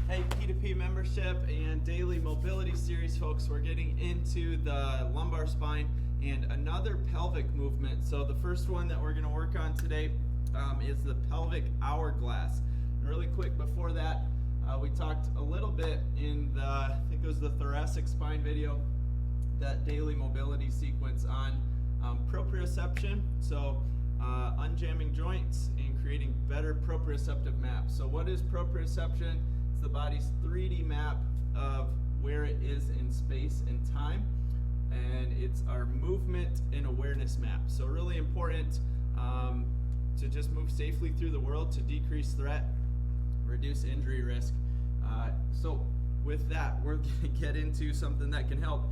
Hey, P2P membership and daily mobility series, folks. We're getting into the lumbar spine and another pelvic movement. So the first one that we're going to work on today is the pelvic hourglass. And really quick before that, we talked a little bit in the, I think it was the thoracic spine video, that daily mobility sequence on proprioception. So unjamming joints and creating better proprioceptive maps. So what is proprioception? It's the body's 3D map of where it is in space and time, and it's our movement and awareness map. So really important to just move safely through the world, to decrease threat, reduce injury risk. So with that, we're going to get into something that can help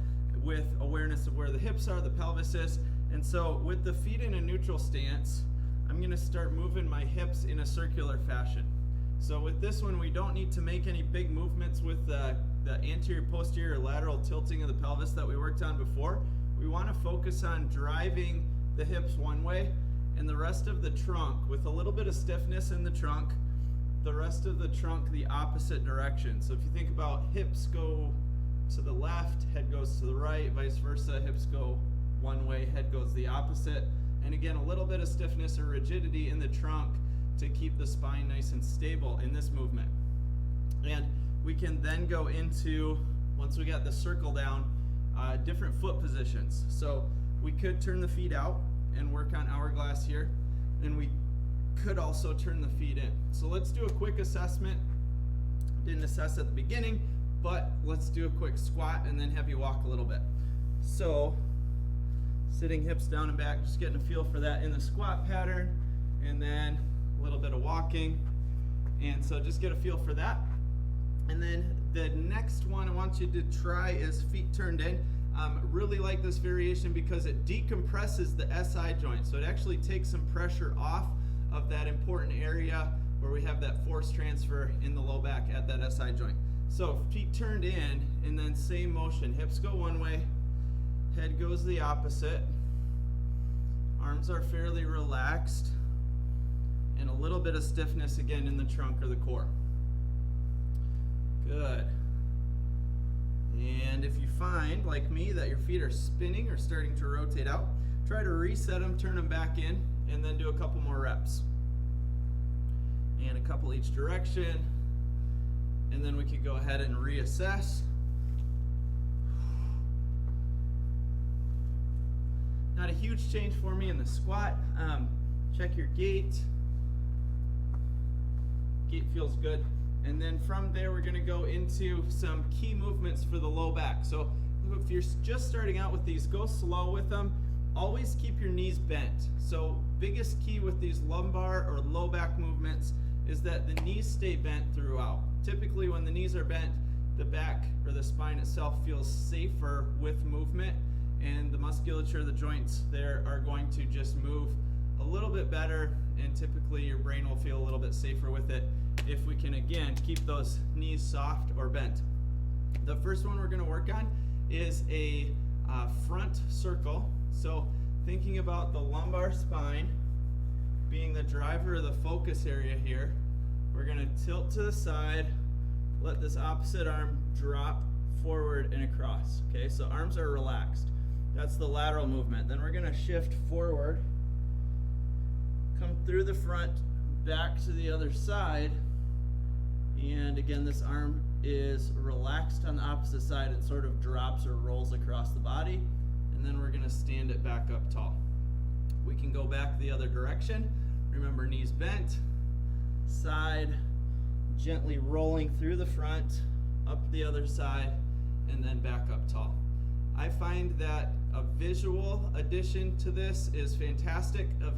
with awareness of where the hips are, the pelvis is. And so with the feet in a neutral stance, I'm going to start moving my hips in a circular fashion. So with this one, we don't need to make any big movements with the anterior, posterior, lateral tilting of the pelvis that we worked on before. We want to focus on driving the hips one way and the rest of the trunk with a little bit of stiffness in the trunk, the rest of the trunk the opposite direction. So if you think about hips go to the left, head goes to the right, vice versa, hips go one way, head goes the opposite. And again, a little bit of stiffness or rigidity in the trunk to keep the spine nice and stable in this movement. And we can then go into, once we got the circle down, different foot positions. So we could turn the feet out and work on hourglass here, and we could also turn the feet in. So let's do a quick assessment. Didn't assess at the beginning, but let's do a quick squat and then have you walk a little bit. So sitting hips down and back, just getting a feel for that in the squat pattern, and then a little bit of walking. And so just get a feel for that. And then the next one I want you to try is feet turned in. Really like this variation because it decompresses the SI joint. So it actually takes some pressure off of that important area where we have that force transfer in the low back at that SI joint. So feet turned in, and then same motion. Hips go one way, head goes the opposite. Arms are fairly relaxed, and a little bit of stiffness again in the trunk or the core. Good. And if you find, like me, that your feet are spinning or starting to rotate out, try to reset them, turn them back in, and then do a couple more reps. And a couple each direction. And then we could go ahead and reassess. Not a huge change for me in the squat. Check your gait. Gait feels good. And then from there, we're going to go into some key movements for the low back. So if you're just starting out with these, go slow with them. Always keep your knees bent. So biggest key with these lumbar or low back movements is that the knees stay bent throughout. Typically when the knees are bent, the back or the spine itself feels safer with movement, and the musculature of the joints there are going to just move a little bit better, and typically your brain will feel a little bit safer with it if we can, again, keep those knees soft or bent. The first one we're going to work on is a front circle. So thinking about the lumbar spine being the driver of the focus area here, we're going to tilt to the side, let this opposite arm drop forward and across. Okay, so arms are relaxed. That's the lateral movement. Then we're going to shift forward, come through the front, back to the other side, and again this arm is relaxed on the opposite side. It sort of drops or rolls across the body, and then we're going to stand it back up tall. We can go back the other direction. Remember, knees bent, side, gently rolling through the front, up the other side, and then back up tall. I find that a visual addition to this is fantastic, of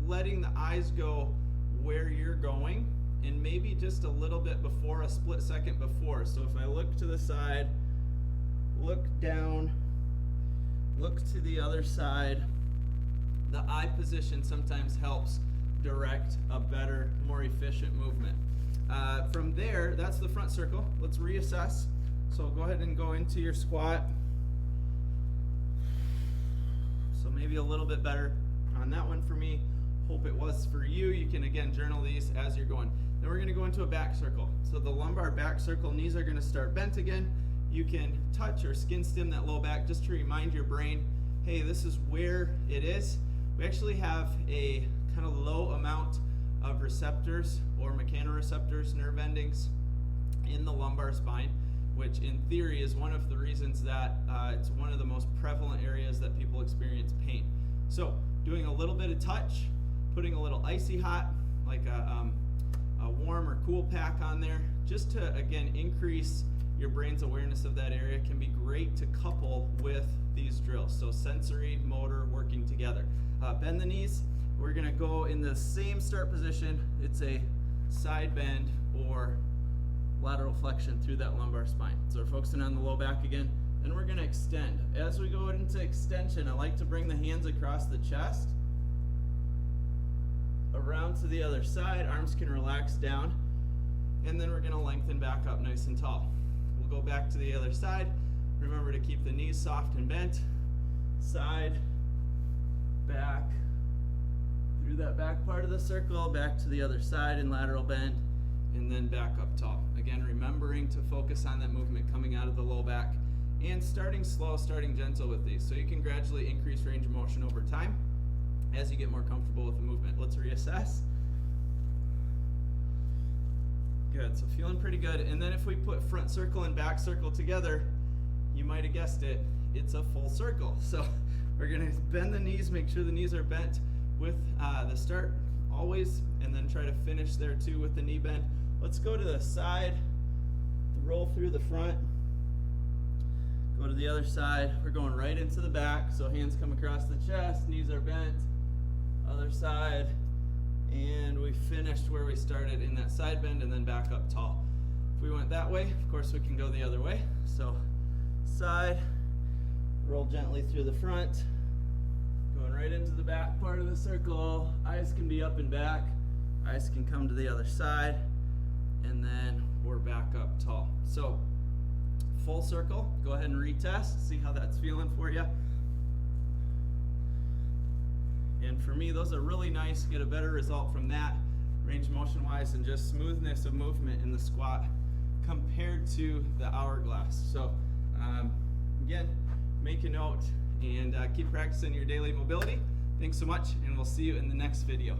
letting the eyes go where you're going, and maybe just a little bit before, a split second before. So if I look to the side, look down, look to the other side, the eye position sometimes helps direct a better, more efficient movement. From there, that's the front circle. Let's reassess. So go ahead and go into your squat. So maybe a little bit better on that one for me. Hope it was for you. You can again journal these as you're going. Then we're going to go into a back circle. So the lumbar back circle, knees are going to start bent again. You can touch or skin stim that low back just to remind your brain, hey, this is where it is. We actually have a kind of low amount of receptors or mechanoreceptors, nerve endings in the lumbar spine, which in theory is one of the reasons that it's one of the most prevalent areas that people experience pain. So doing a little bit of touch, putting a little icy hot, like a warm or cool pack on there, just to, again, increase your brain's awareness of that area, can be great to couple with these drills. So sensory, motor, working together. Bend the knees. We're going to go in the same start position. It's a side bend or lateral flexion through that lumbar spine. So we're focusing on the low back again, and we're going to extend. As we go into extension, I like to bring the hands across the chest, around to the other side. Arms can relax down, and then we're going to lengthen back up nice and tall. We'll go back to the other side. Remember to keep the knees soft and bent. Side, back, through that back part of the circle, back to the other side in lateral bend, and then back up tall. Again, remembering to focus on that movement coming out of the low back, and starting slow, starting gentle with these. So you can gradually increase range of motion over time as you get more comfortable with the movement. Let's reassess. Good, so feeling pretty good. And then if we put front circle and back circle together, you might have guessed it, it's a full circle. So we're gonna bend the knees, make sure the knees are bent with the start always, and then try to finish there too with the knee bend. Let's go to the side, roll through the front, go to the other side. We're going right into the back, so hands come across the chest, knees are bent, other side, and we finished where we started in that side bend, and then back up tall. If we went that way, of course we can go the other way. So side, roll gently through the front, going right into the back part of the circle. Eyes can be up and back, eyes can come to the other side, and then we're back up tall. So full circle, go ahead and retest, see how that's feeling for you. And for me, those are really nice. Get a better result from that, range of motion wise, and just smoothness of movement in the squat compared to the hourglass. So again, make a note and keep practicing your daily mobility. Thanks so much, and we'll see you in the next video.